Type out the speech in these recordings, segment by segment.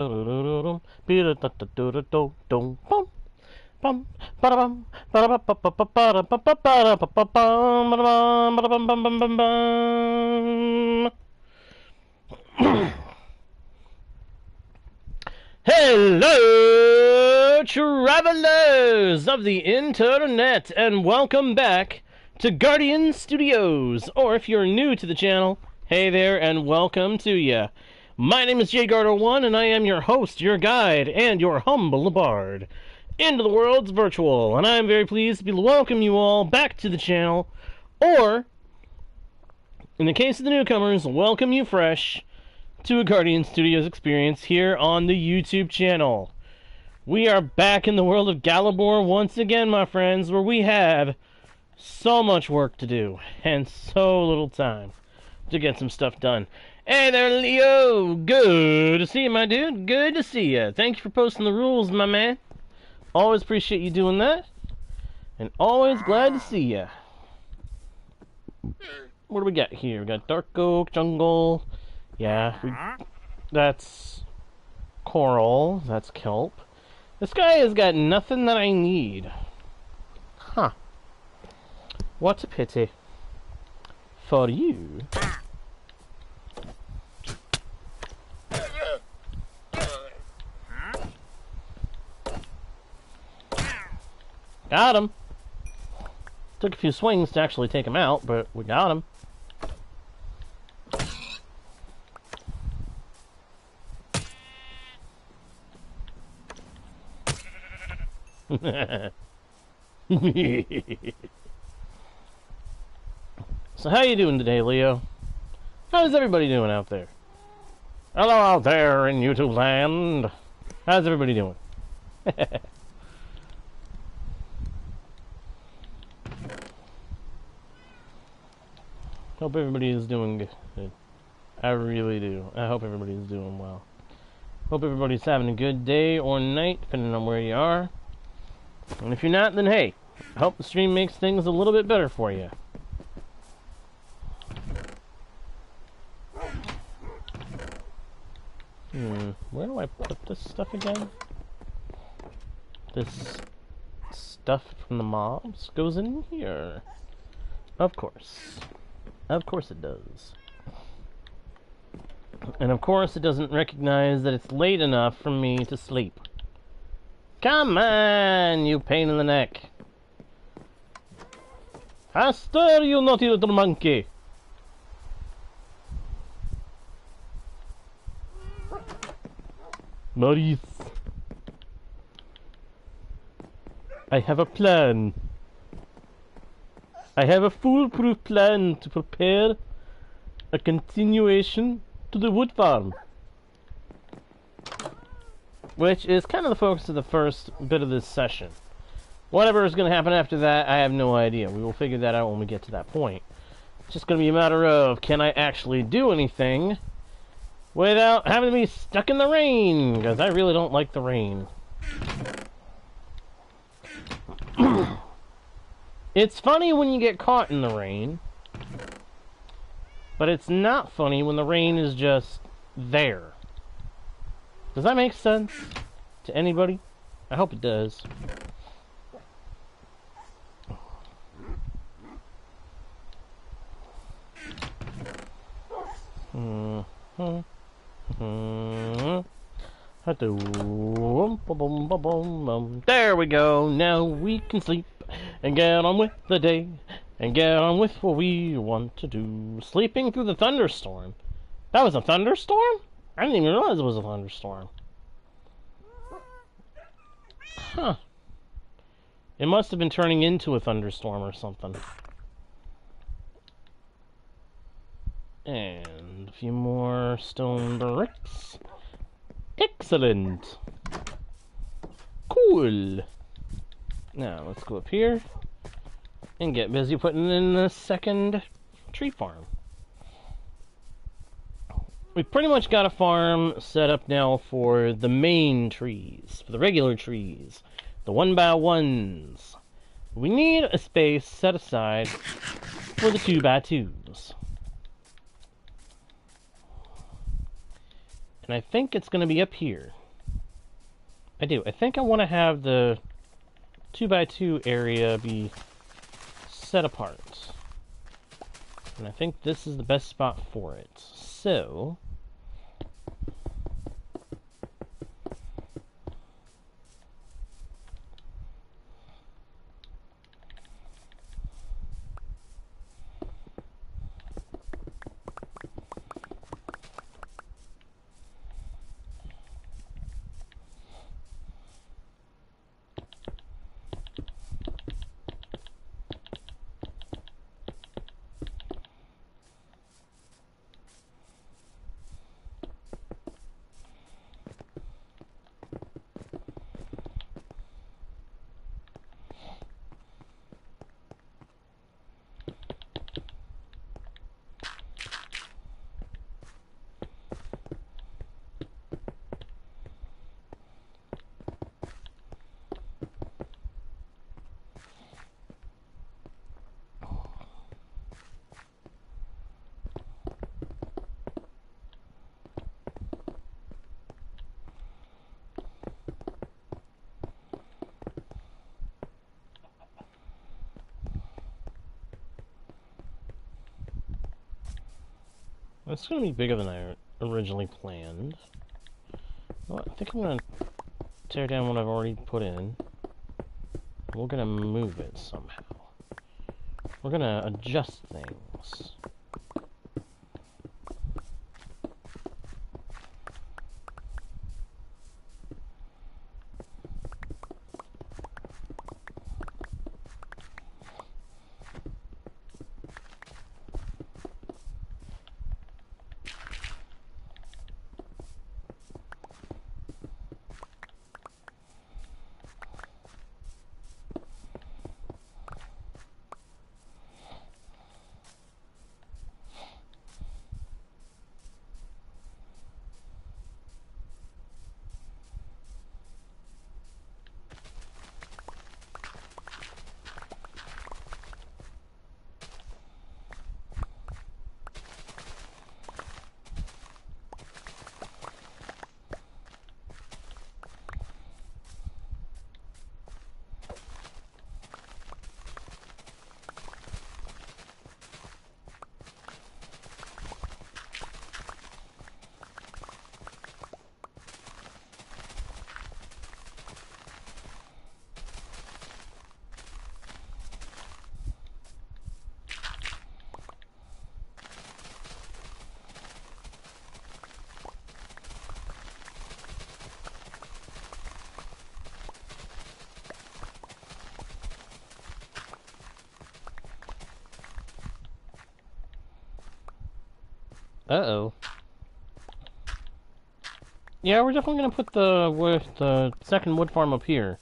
Hello, travelers of the internet, and welcome back to Guardian Studios. Or if you're new to the channel, hey there, and welcome to ya. My name is JGarter1, and I am your host, your guide, and your humble bard into the world's virtual. And I'm very pleased to welcome you all back to the channel, or, in the case of the newcomers, welcome you fresh to a Guardian Studios experience here on the YouTube channel. We are back in the world of Galabor once again, my friends, where we have so much work to do and so little time to get some stuff done. Hey there, Leo! Good to see you, my dude. Good to see you. Thank you for posting the rules, my man. Always appreciate you doing that. And always glad to see you. What do we got here? We got Dark Oak, Jungle. Yeah, that's Coral. That's Kelp. This guy has got nothing that I need. Huh. What a pity. For you. Got him. Took a few swings to actually take him out, but we got him. So how you doing today, Leo? How's everybody doing out there? Hello out there in YouTube land. How's everybody doing? Hope everybody is doing good. I really do. I hope everybody is doing well. Hope everybody's having a good day or night, depending on where you are. And if you're not, then hey, I hope the stream makes things a little bit better for you. Where do I put this stuff again? This stuff from the mobs goes in here. Of course. Of course it does. And of course it doesn't recognize that it's late enough for me to sleep. Come on, you pain in the neck. Faster, you naughty little monkey. Maurice. I have a plan. I have a foolproof plan to prepare a continuation to the wood farm. Which is kind of the focus of the first bit of this session. Whatever is going to happen after that, I have no idea. We will figure that out when we get to that point. It's just going to be a matter of, can I actually do anything without having to be stuck in the rain? Because I really don't like the rain. It's funny when you get caught in the rain, but it's not funny when the rain is just there. Does that make sense to anybody? I hope it does. There we go. Now we can sleep and get on with the day and get on with what we want to do. Sleeping through the thunderstorm. That was a thunderstorm? I didn't even realize it was a thunderstorm. Huh. It must have been turning into a thunderstorm or something. And a few more stone bricks. Excellent. Cool. Now, let's go up here and get busy putting in the second tree farm. We've pretty much got a farm set up now for the main trees, for the regular trees, the 1x1s. We need a space set aside for the 2x2s. And I think it's going to be up here. I do. I think I want to have the 2x2 area be set apart. And I think this is the best spot for it. So... It's going to be bigger than I originally planned. Well, I think I'm going to tear down what I've already put in. We're going to move it somehow. We're going to adjust things. Uh-oh. Yeah, we're definitely gonna put the second wood farm up here.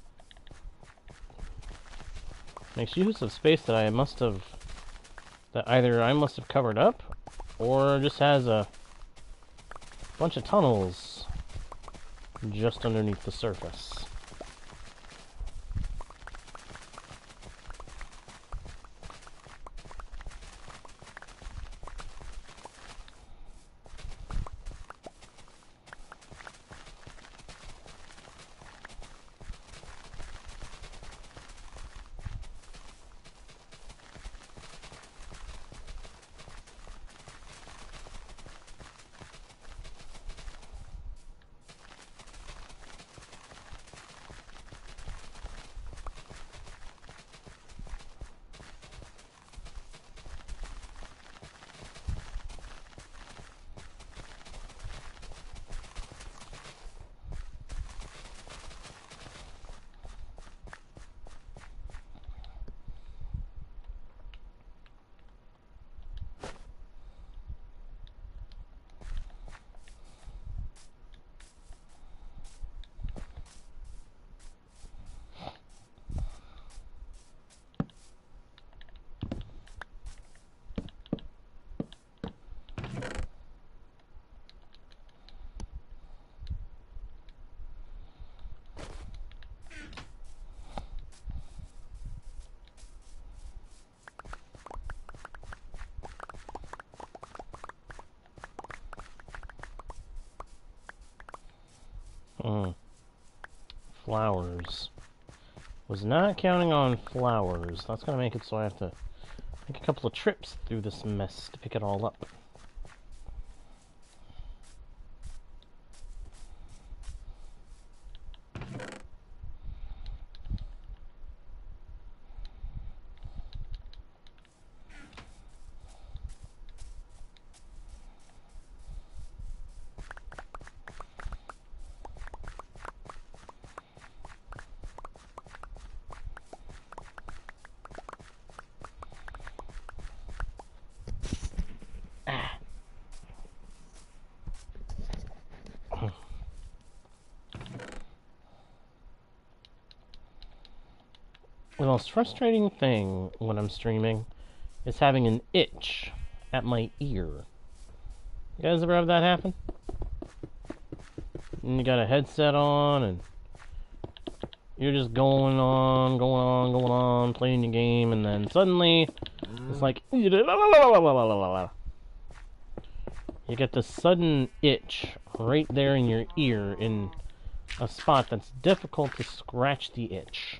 Makes use of space that either I must have covered up, or just has a bunch of tunnels just underneath the surface. Hmm. Flowers. Was not counting on flowers. That's gonna make it so I have to make a couple of trips through this mess to pick it all up. The most frustrating thing when I'm streaming is having an itch at my ear. You guys ever have that happen? And you got a headset on and you're just going on, playing your game, and then suddenly it's like you get this sudden itch right there in your ear in a spot that's difficult to scratch the itch.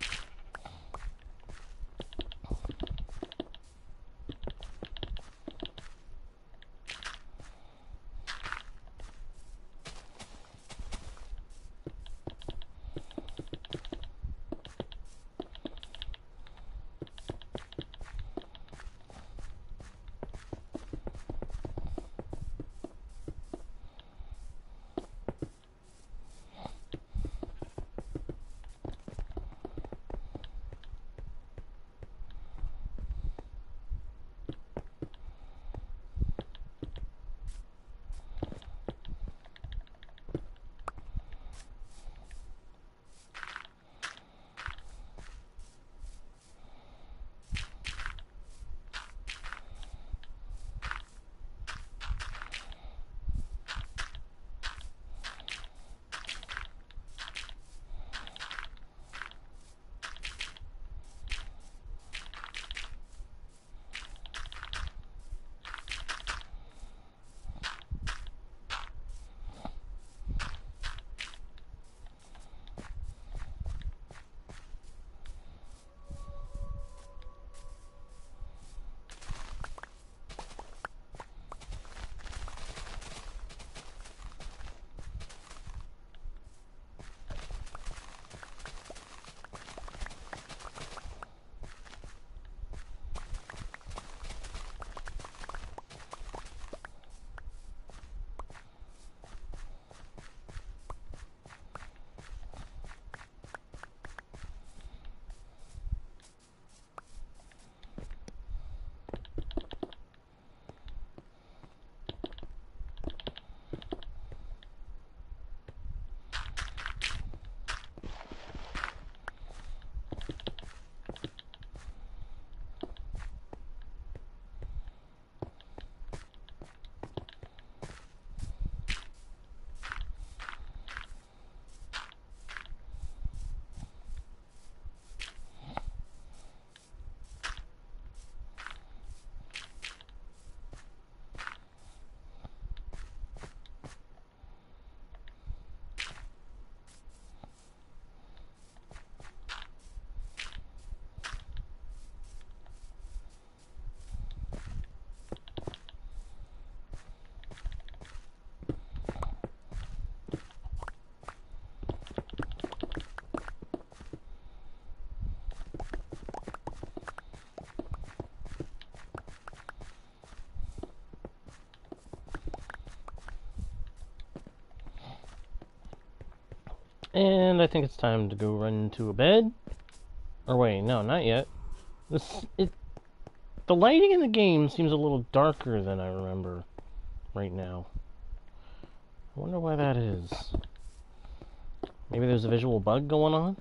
And I think it's time to go run to a bed. Or wait, no, not yet. The lighting in the game seems a little darker than I remember right now. I wonder why that is. Maybe there's a visual bug going on?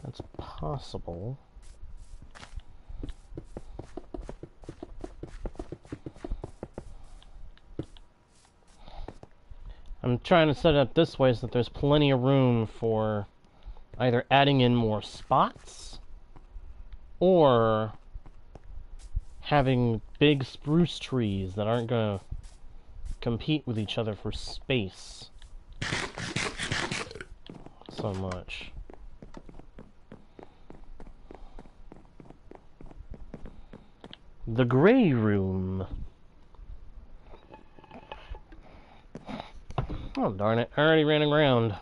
That's possible. I'm trying to set it up this way so that there's plenty of room for either adding in more spots or having big spruce trees that aren't going to compete with each other for space so much. The Grey Room. Oh, darn it. I already ran aground.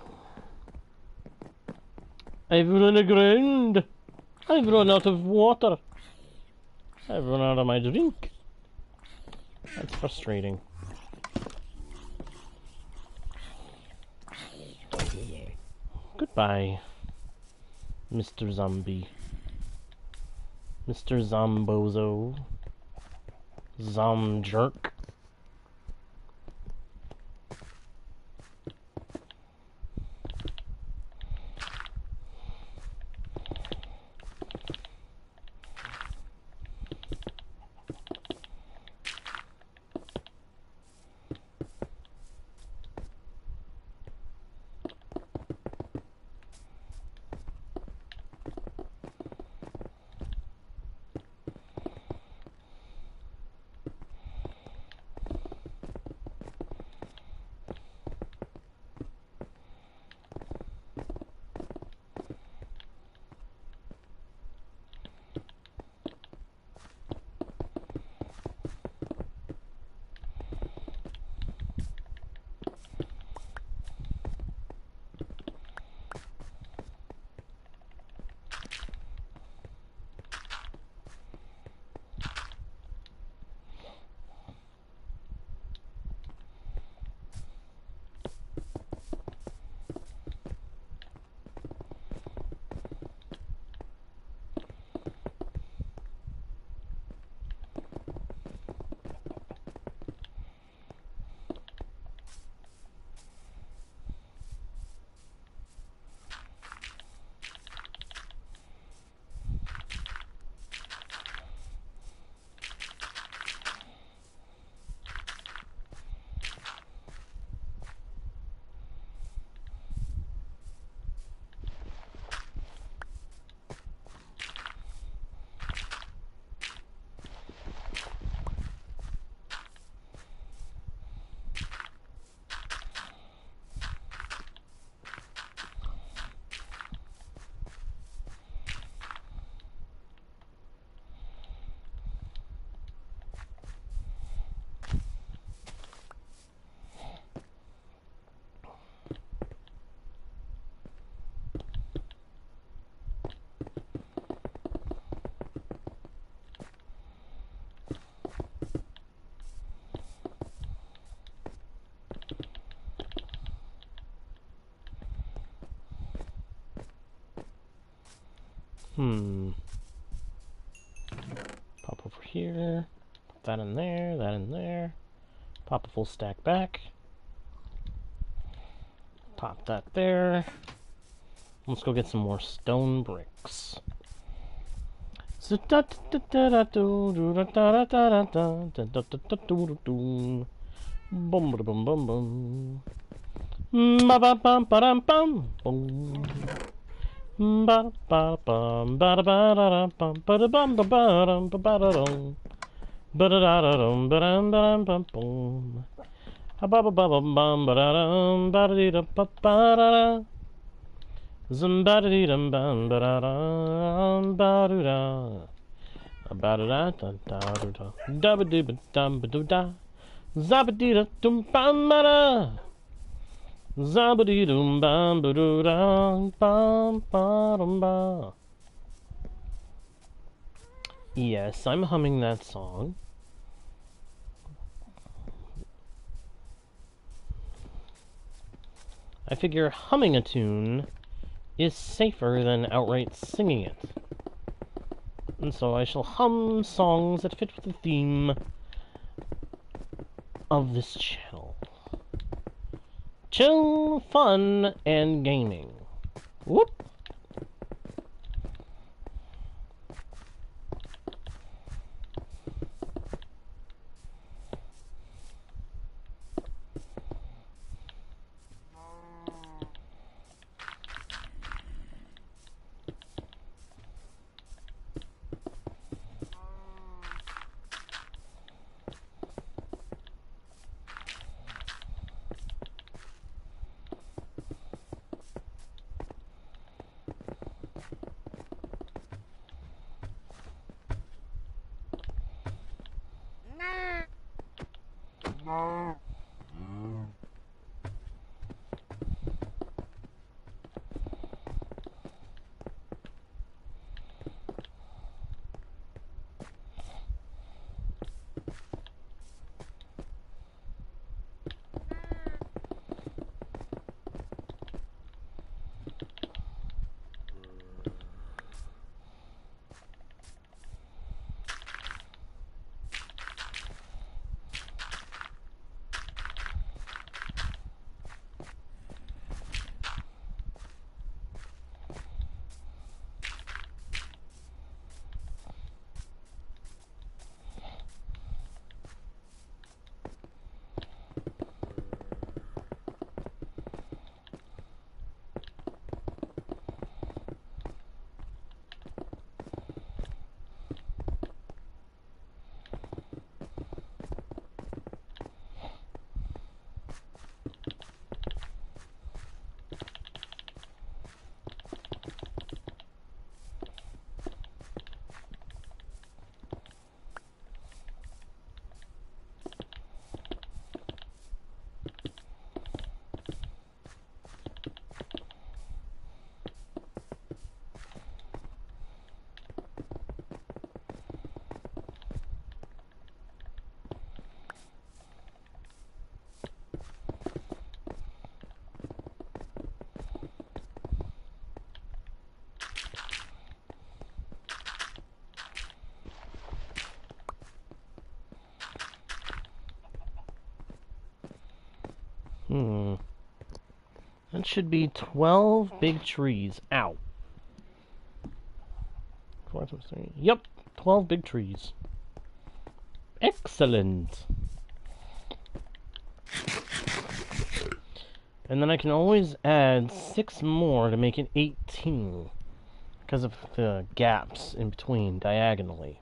I've run aground. I've run out of water. I've run out of my drink. That's frustrating. Goodbye, Mr. Zombie. Mr. Zombozo. Zomjerk. Pop over here. Put that in there, that in there. Pop a full stack back. Pop that there. Let's go get some more stone bricks. Bum ba bum bum bum. Ba ba bum ba dum bum bum. Ba ba bum ba da ba da bum ba da bum ba ba dum ba ba da dum. Ba da da da dum ba dum ba dum bum bum. Ba ba ba bum bum ba da dum ba da dee da ba ba da da. Zum ba da dee dum bum ba da dum ba do da. Ba da da da da da da ba dee ba dum ba do da. Zabadee dum bum ba da. Zabadee dum bum ba do da bum ba dum ba. Yes, I'm humming that song. I figure humming a tune is safer than outright singing it. And so I shall hum songs that fit with the theme of this channel. Chill, fun, and gaming. Whoop! That should be 12 big trees. Ow. 4 times 3. Yep, 12 big trees. Excellent. And then I can always add 6 more to make it 18. Because of the gaps in between diagonally.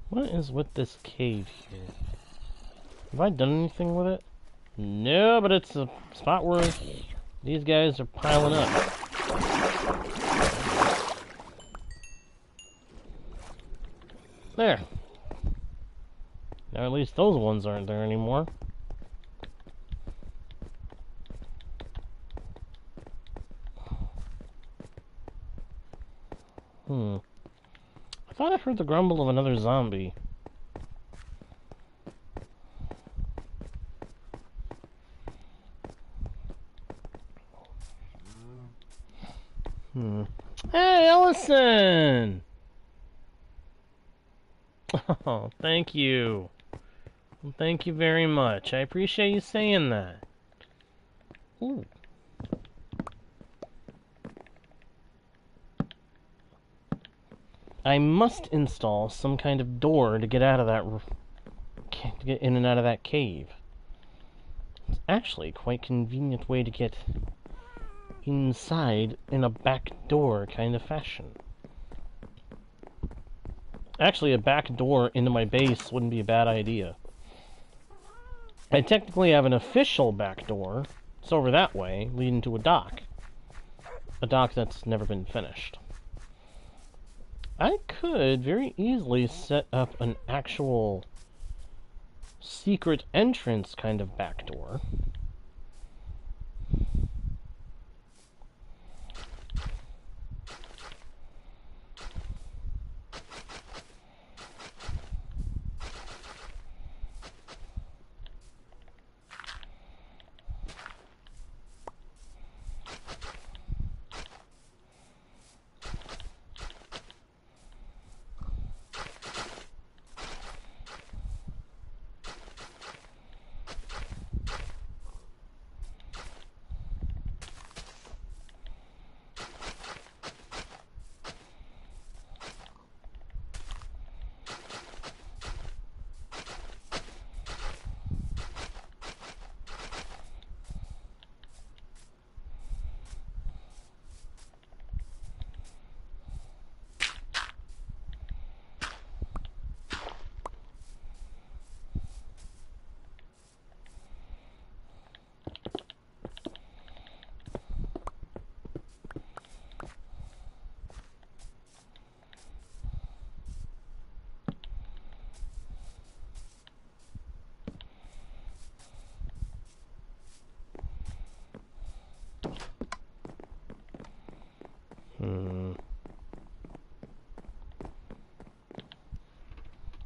What is with this cave here? Have I done anything with it? No, but it's a spot where these guys are piling up. There. Now at least those ones aren't there anymore. I thought I heard the grumble of another zombie. Hey, Ellison! Oh, thank you. Thank you very much. I appreciate you saying that. Ooh. I must install some kind of door to get out of that, to get in and out of that cave. It's actually quite a convenient way to get inside in a back door kind of fashion. Actually, a back door into my base wouldn't be a bad idea. I technically have an official back door. It's over that way, leading to a dock. A dock that's never been finished. I could very easily set up an actual secret entrance kind of back door.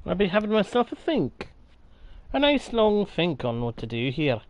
I'll be having myself a think. A nice long think on what to do here.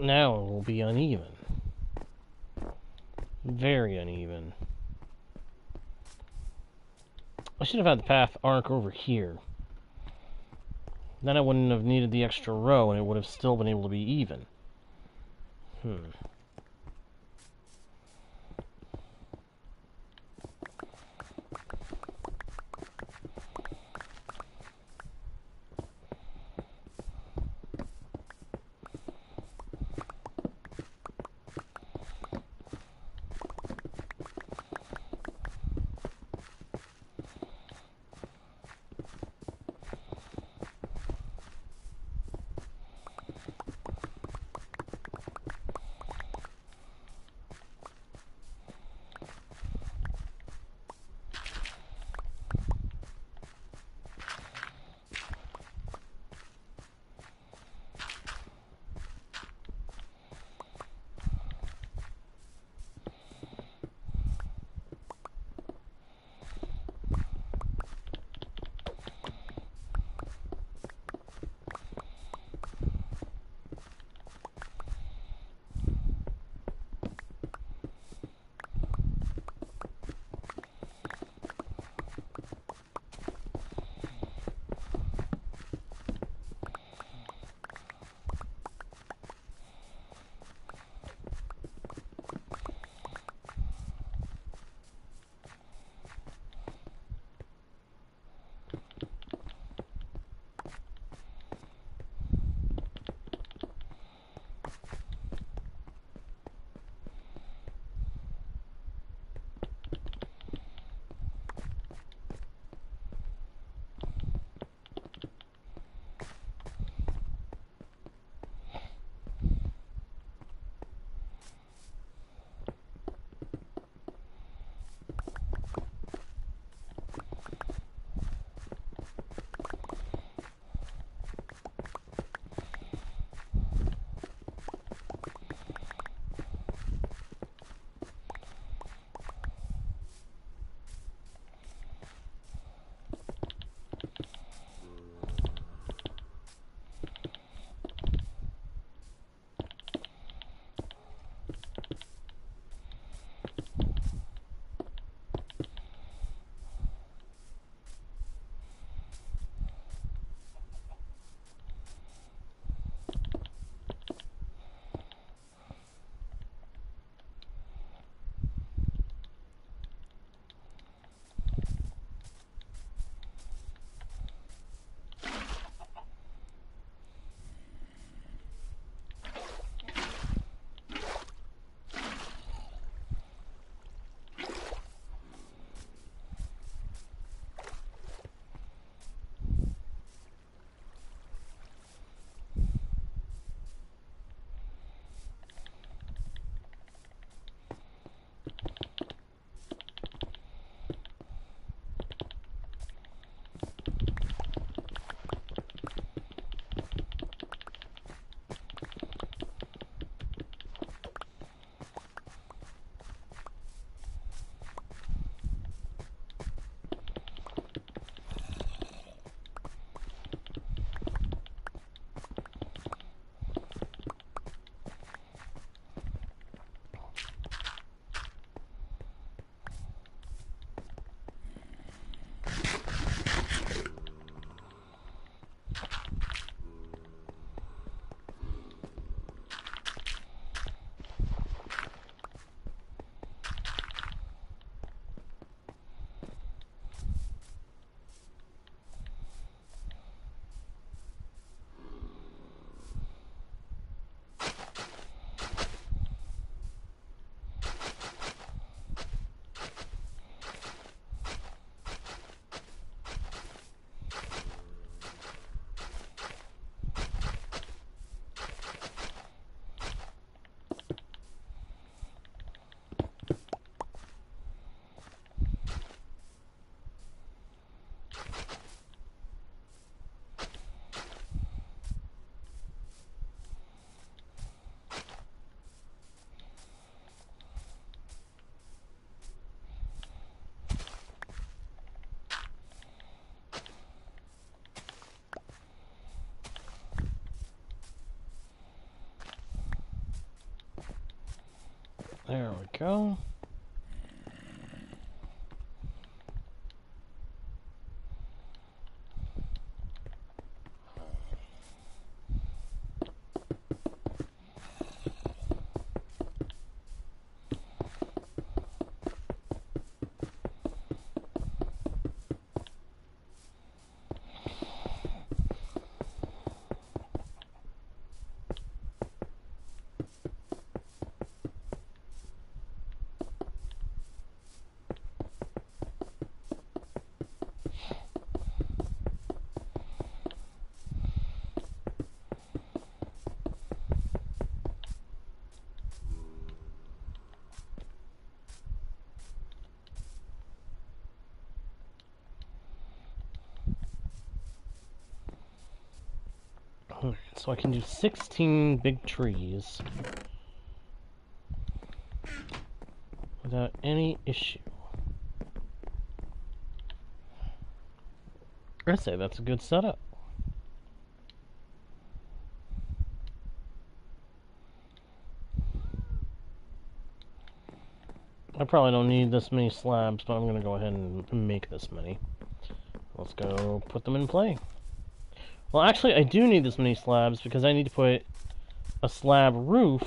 Now it will be uneven. Very uneven. I should have had the path arc over here. Then I wouldn't have needed the extra row, and it would have still been able to be even. There we go. So I can do 16 big trees without any issue. I'd say that's a good setup. I probably don't need this many slabs, but I'm going to go ahead and make this many. Let's go put them in play. Well, actually, I do need this many slabs because I need to put a slab roof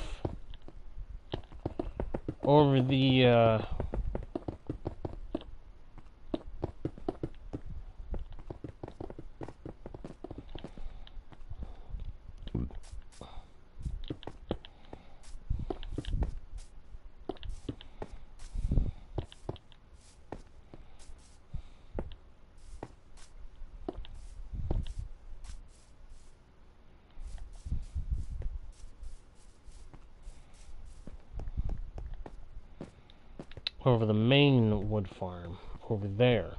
over the, over the main wood farm, over there.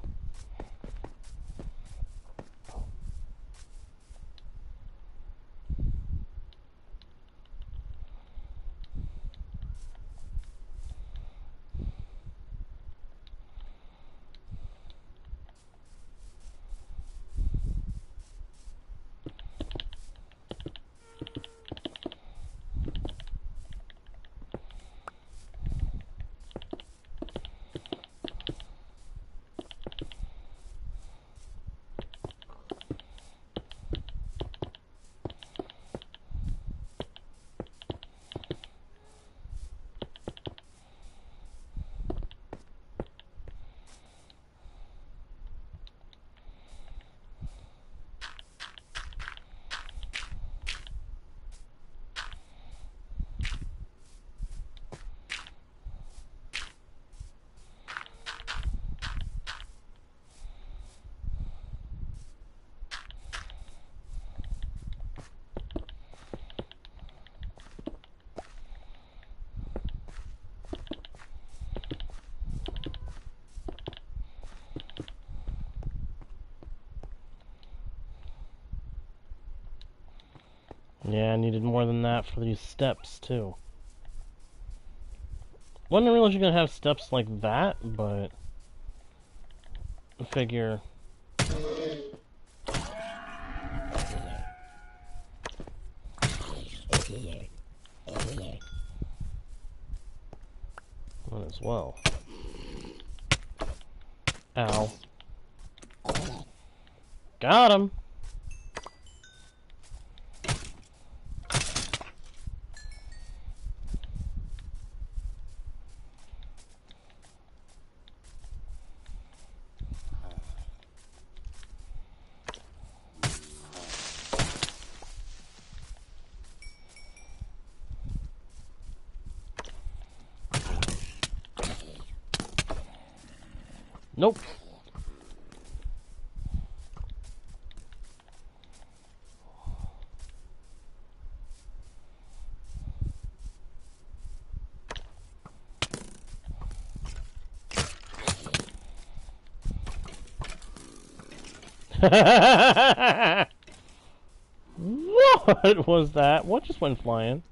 Yeah, I needed more than that for these steps, too. Wasn't realize you're gonna have steps like that, but I figure. Might as well. Ow. Got him! Nope. What was that? What just went flying?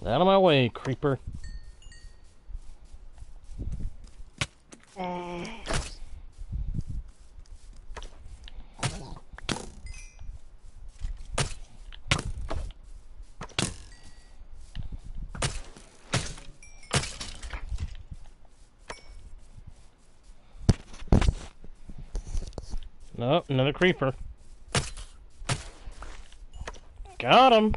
Out of my way, creeper. Nope, another creeper. Got him.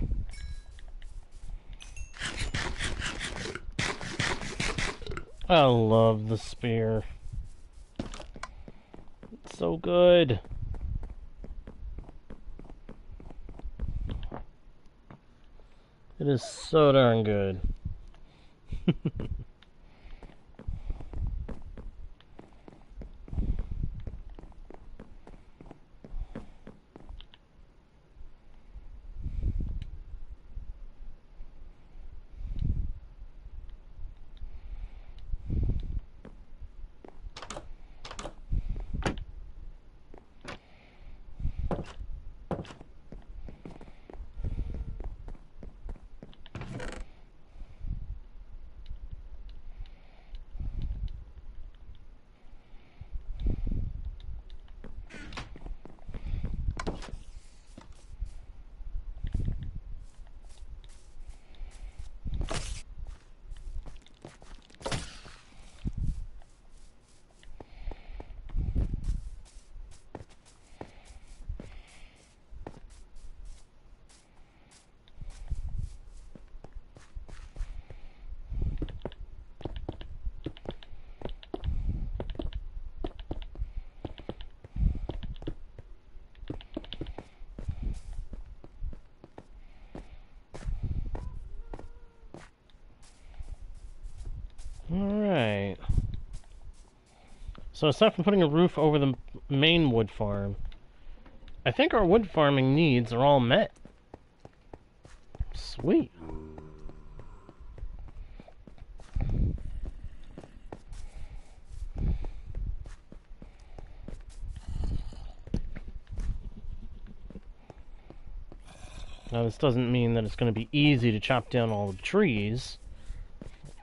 I love the spear. It's so good. It is so darn good. Alright. So aside from putting a roof over the main wood farm, I think our wood farming needs are all met. Sweet. Now this doesn't mean that it's going to be easy to chop down all the trees.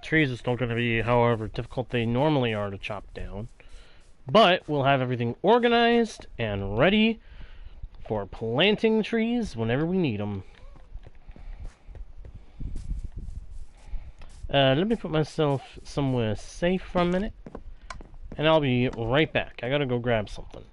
Trees are still going to be, however difficult they normally are to chop down. But we'll have everything organized and ready for planting trees whenever we need them. Let me put myself somewhere safe for a minute, and I'll be right back. I gotta go grab something.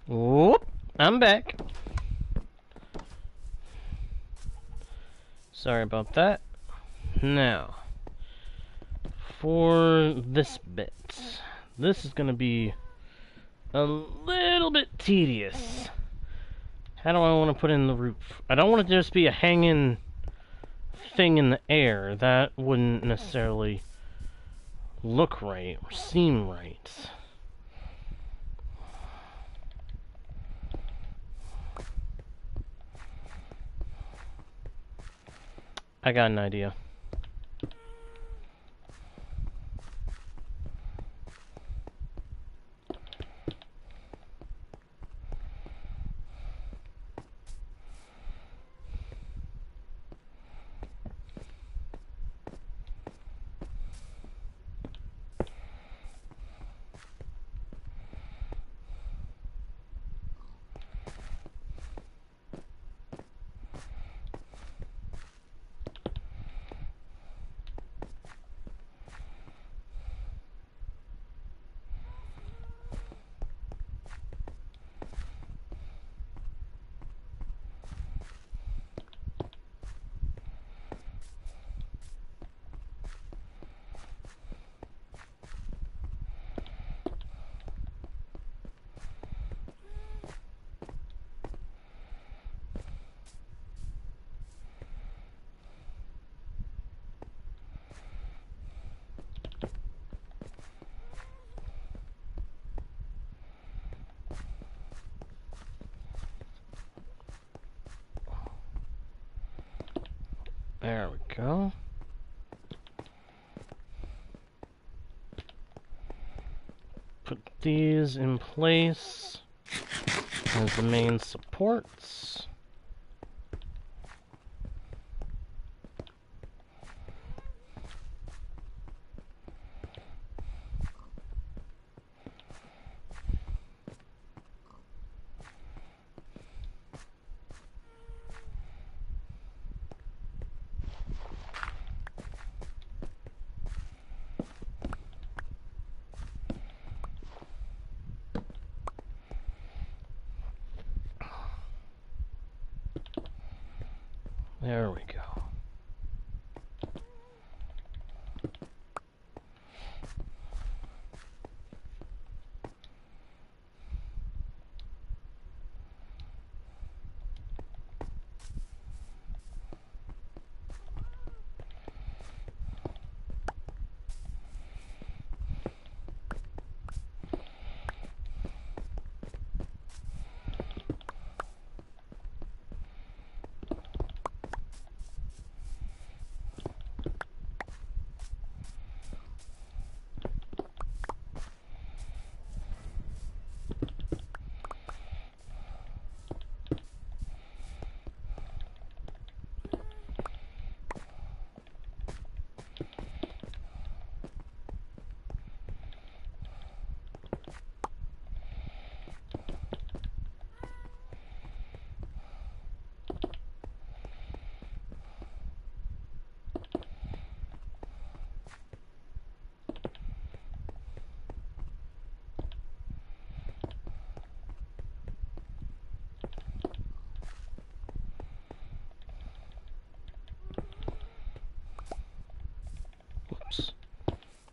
Whoop! I'm back. Sorry about that. Now, for this bit, this is going to be a little bit tedious. How do I want to put in the roof? I don't want it to just be a hanging thing in the air. That wouldn't necessarily look right or seem right. I got an idea. There we go. Put these in place as the main supports. There we go.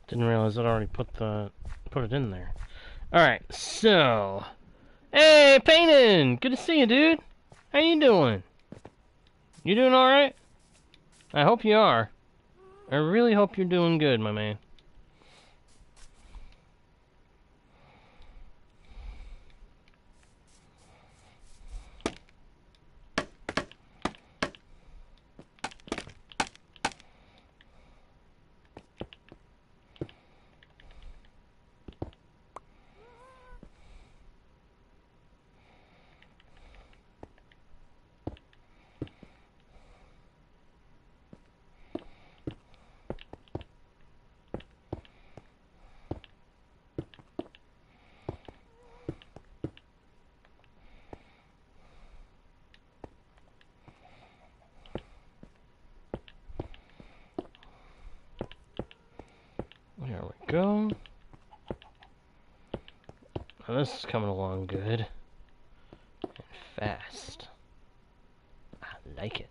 Didn't realize I'd already put it in there. Alright, so hey Payton! Good to see you, dude. How you doing? You doing alright? I hope you are. I really hope you're doing good, my man. There we go. Now this is coming along good. And fast. I like it.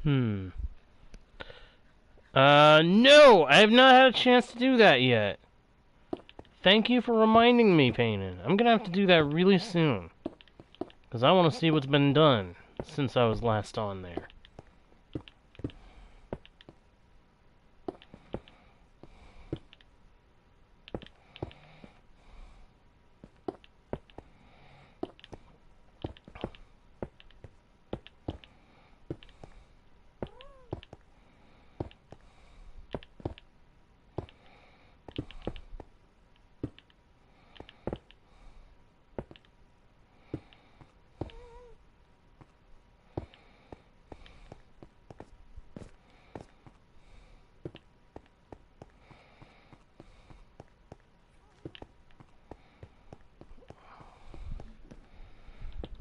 Hmm. No! I have not had a chance to do that yet. Thank you for reminding me, Payton. I'm gonna have to do that really soon. Because I want to see what's been done since I was last on there.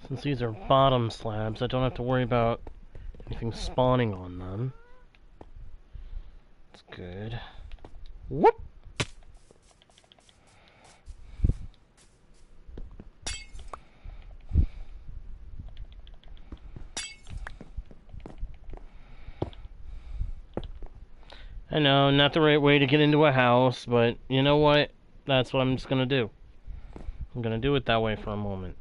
Since these are bottom slabs, I don't have to worry about anything spawning on them. That's good. Whoop! I know, not the right way to get into a house, but you know what? That's what I'm just gonna do. I'm gonna do it that way for a moment.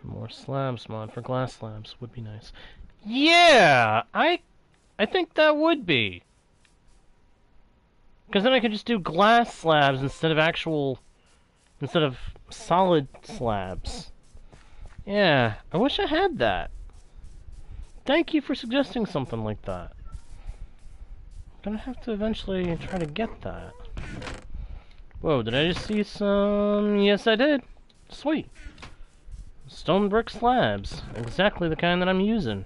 More slabs mod for glass slabs would be nice. Yeah! I think that would be. Because then I could just do glass slabs instead of solid slabs. Yeah, I wish I had that. Thank you for suggesting something like that. I'm gonna have to eventually try to get that. Whoa, did I just see some... Yes, I did. Sweet. Stone brick slabs. Exactly the kind that I'm using.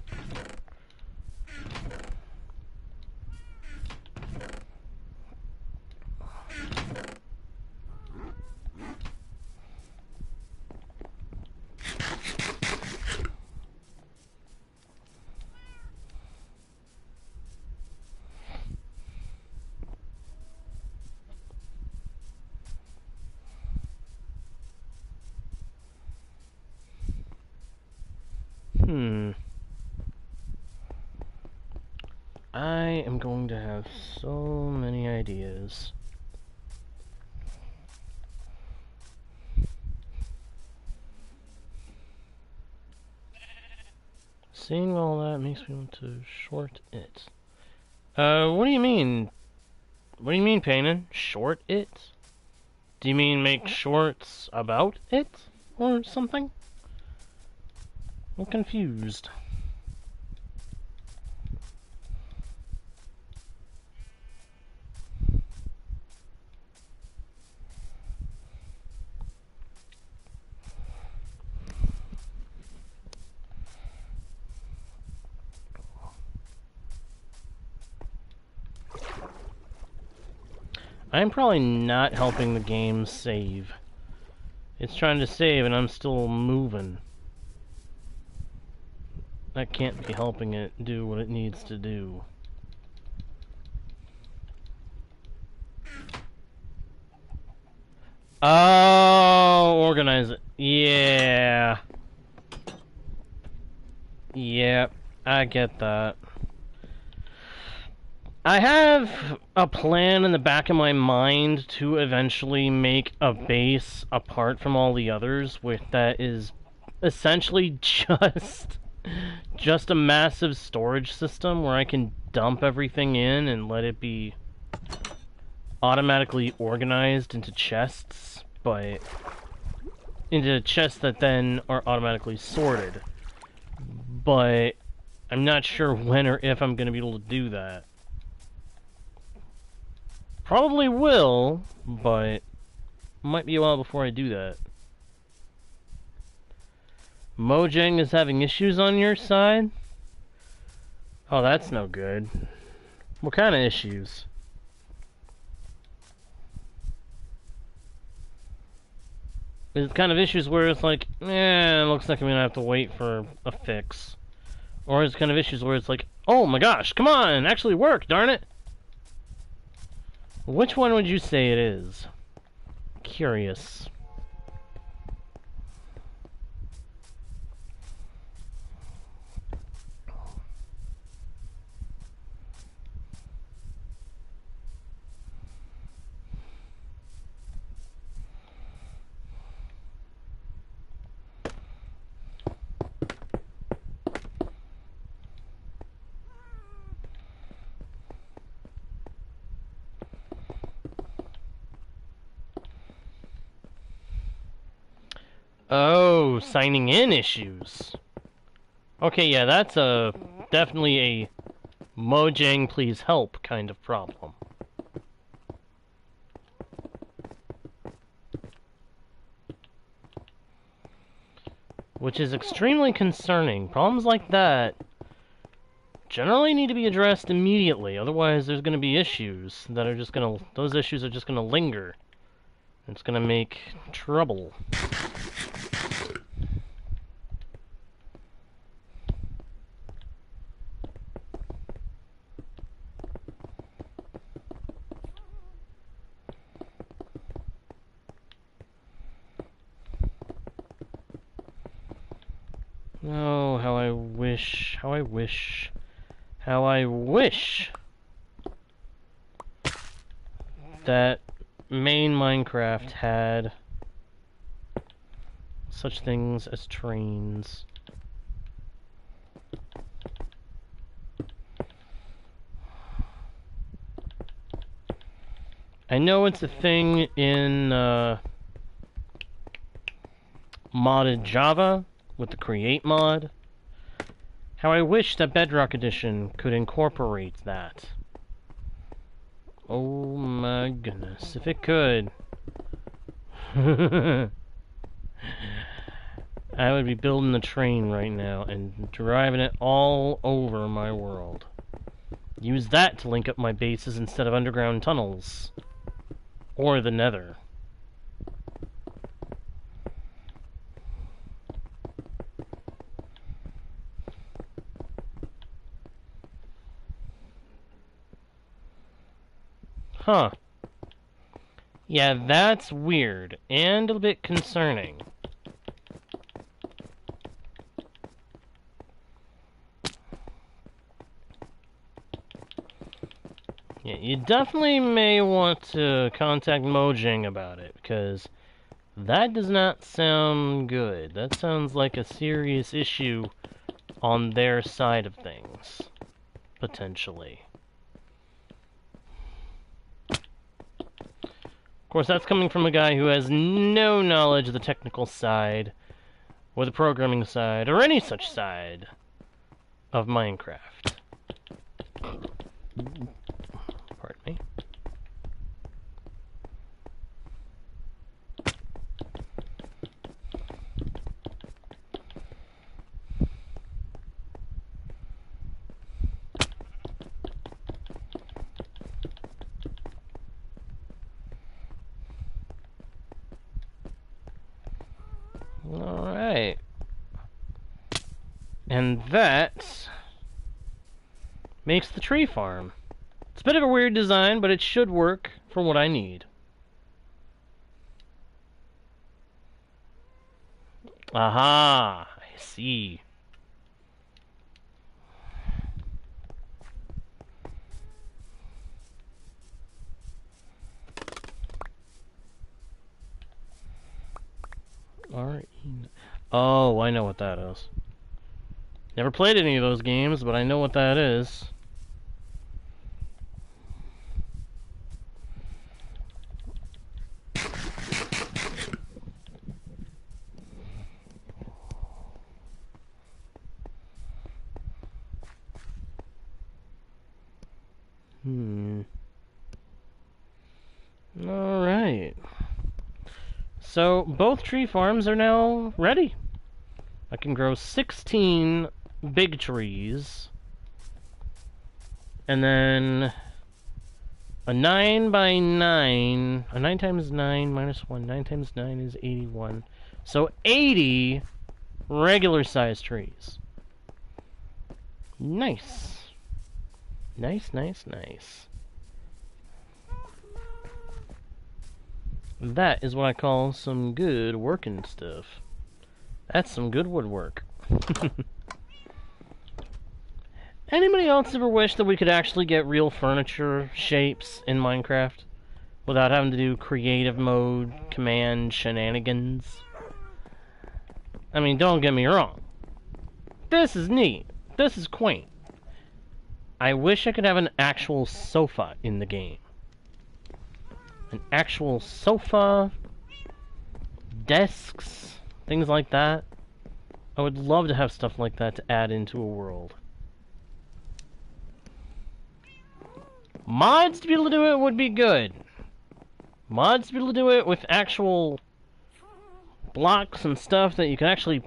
I am going to have so many ideas. Seeing all that makes me want to short it. What do you mean? What do you mean, Payton? Short it? Do you mean make shorts about it? Or something? I'm confused. I'm probably not helping the game save. It's trying to save and I'm still moving. that can't be helping it do what it needs to do. Oh, organize it. Yeah. Yep, I get that. I have a plan in the back of my mind to eventually make a base apart from all the others that is essentially just a massive storage system where I can dump everything in and let it be automatically organized into chests, but into chests that then are automatically sorted. But I'm not sure when or if I'm going to be able to do that. Probably will, but might be a while before I do that. Mojang is having issues on your side? Oh, that's no good. What kind of issues? Is it kind of issues where it's like, it looks like I'm gonna have to wait for a fix? Or is it kind of issues where it's like, oh my gosh, come on, actually work, darn it! Which one would you say it is? Curious. Oh, signing in issues. Okay, yeah, that's definitely a Mojang please help kind of problem. Which is extremely concerning. Problems like that generally need to be addressed immediately, otherwise there's going to be issues that are just going to... those issues are just going to linger. It's going to make trouble. Oh, how I wish, how I wish, how I wish that main Minecraft had such things as trains. I know it's a thing in modded Java with the Create mod. How I wish that Bedrock Edition could incorporate that. Oh my goodness, if it could. I would be building the train right now and driving it all over my world. Use that to link up my bases instead of underground tunnels. Or the Nether. Huh. Yeah, that's weird, and a bit concerning. Yeah, you definitely may want to contact Mojang about it, because that does not sound good. That sounds like a serious issue on their side of things, potentially. Of course, that's coming from a guy who has no knowledge of the technical side, or the programming side, or any such side of Minecraft. Pardon me. Alright. And that makes the tree farm. It's a bit of a weird design, but it should work for what I need. Aha! I see. Alright. Oh, I know what that is. Never played any of those games, but I know what that is. Alright. So, both tree farms are now ready. I can grow 16 big trees. And then a 9 by 9. A 9 times 9 minus 1. 9 times 9 is 81. So 80 regular sized trees. Nice. Nice, nice, nice. That is what I call some good working stuff. That's some good woodwork. Anybody else ever wish that we could actually get real furniture shapes in Minecraft without having to do creative mode, command shenanigans? I mean, don't get me wrong. This is neat. This is quaint. I wish I could have an actual sofa in the game. An actual sofa, desks, things like that. I would love to have stuff like that to add into a world. Mods to be able to do it would be good. Mods to be able to do it with actual blocks and stuff that you can actually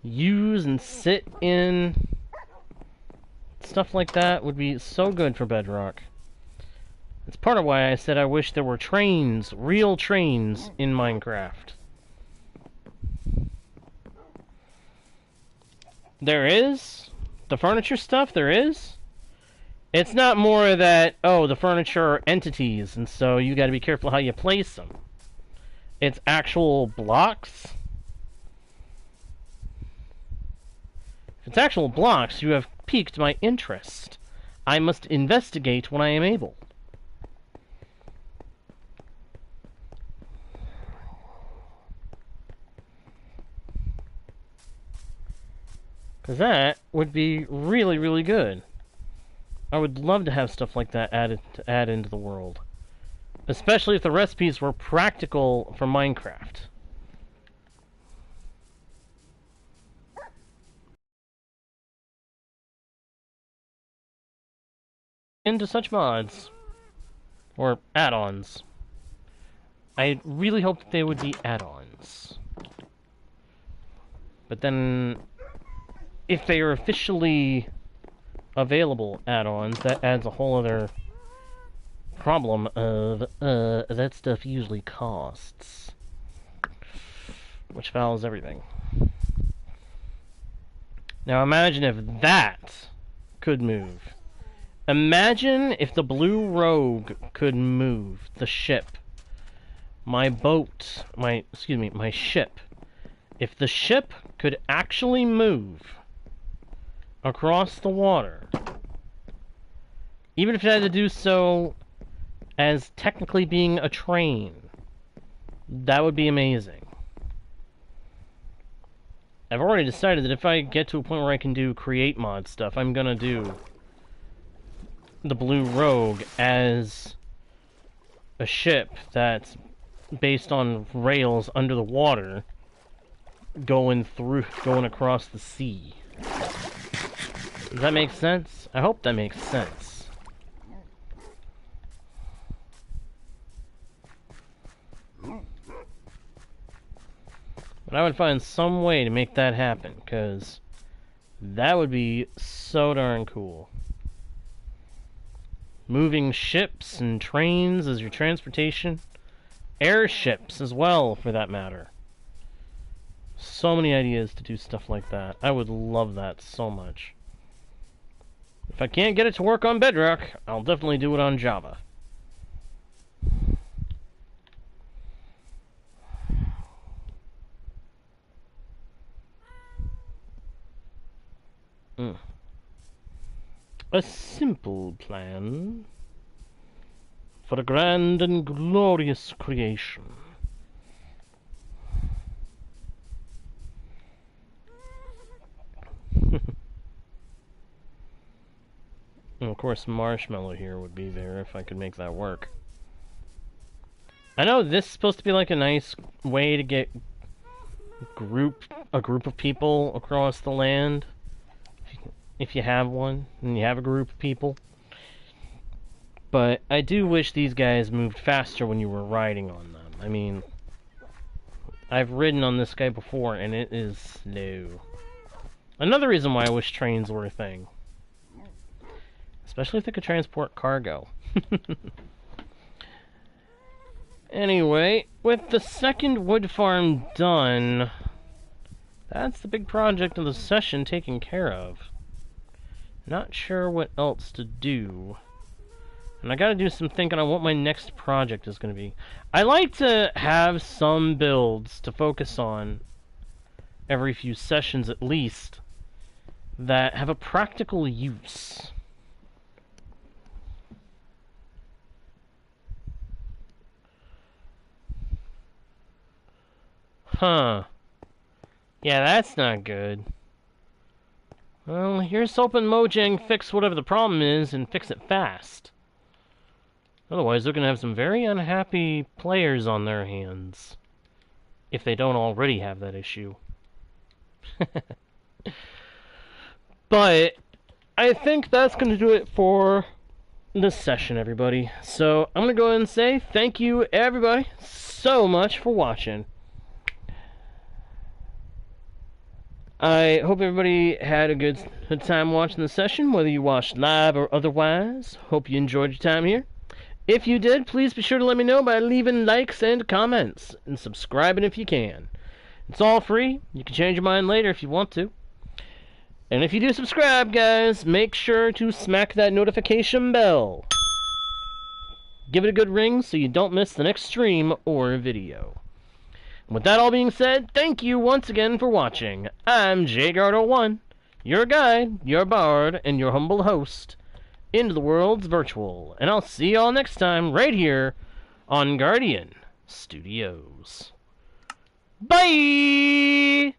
use and sit in. Stuff like that would be so good for Bedrock. It's part of why I said I wish there were trains, real trains, in Minecraft. There is. The furniture stuff, there is. It's not more that, oh, the furniture are entities, and so you gotta be careful how you place them. It's actual blocks. If it's actual blocks, you have piqued my interest. I must investigate when I am able. Because that would be really, really good. I would love to have stuff like that added to add into the world. Especially if the recipes were practical for Minecraft. Into such mods. Or add-ons. I really hope that they would be add-ons. But then, if they are officially available add-ons, that adds a whole other problem of, that stuff usually costs. Which fouls everything. Now imagine if that could move. Imagine if the Blue Rogue could move the ship. My ship. If the ship could actually move across the water, even if it had to do so as technically being a train, that would be amazing. I've already decided that if I get to a point where I can do create mod stuff, I'm gonna do the Blue Rogue as a ship that's based on rails under the water, going across the sea. Does that make sense? I hope that makes sense. But I would find some way to make that happen, because that would be so darn cool. Moving ships and trains as your transportation. Airships as well, for that matter. So many ideas to do stuff like that. I would love that so much. If I can't get it to work on Bedrock, I'll definitely do it on Java. A simple plan for a grand and glorious creation. And of course, Marshmallow here would be there if I could make that work. I know this is supposed to be like a nice way to get a group of people across the land. If you have one, and you have a group of people. But I do wish these guys moved faster when you were riding on them. I mean, I've ridden on this guy before, and it is slow. Another reason why I wish trains were a thing. Especially if they could transport cargo. Anyway, with the second wood farm done, that's the big project of the session taken care of. Not sure what else to do. And I gotta do some thinking on what my next project is gonna be. I like to have some builds to focus on every few sessions at least that have a practical use. Huh. Yeah, that's not good. Well, here's hoping Mojang fix whatever the problem is and fix it fast. Otherwise, they're going to have some very unhappy players on their hands. If they don't already have that issue. But I think that's going to do it for this session, everybody. So I'm going to go ahead and say thank you, everybody, so much for watching. I hope everybody had a good time watching the session, whether you watched live or otherwise. Hope you enjoyed your time here. If you did, please be sure to let me know by leaving likes and comments, and subscribing if you can. It's all free. You can change your mind later if you want to. And if you do subscribe, guys, make sure to smack that notification bell. Give it a good ring so you don't miss the next stream or video. With that all being said, thank you once again for watching. I'm JGuard01, your guide, your bard, and your humble host into the world's virtual. And I'll see y'all next time right here on Guardian Studios. Bye!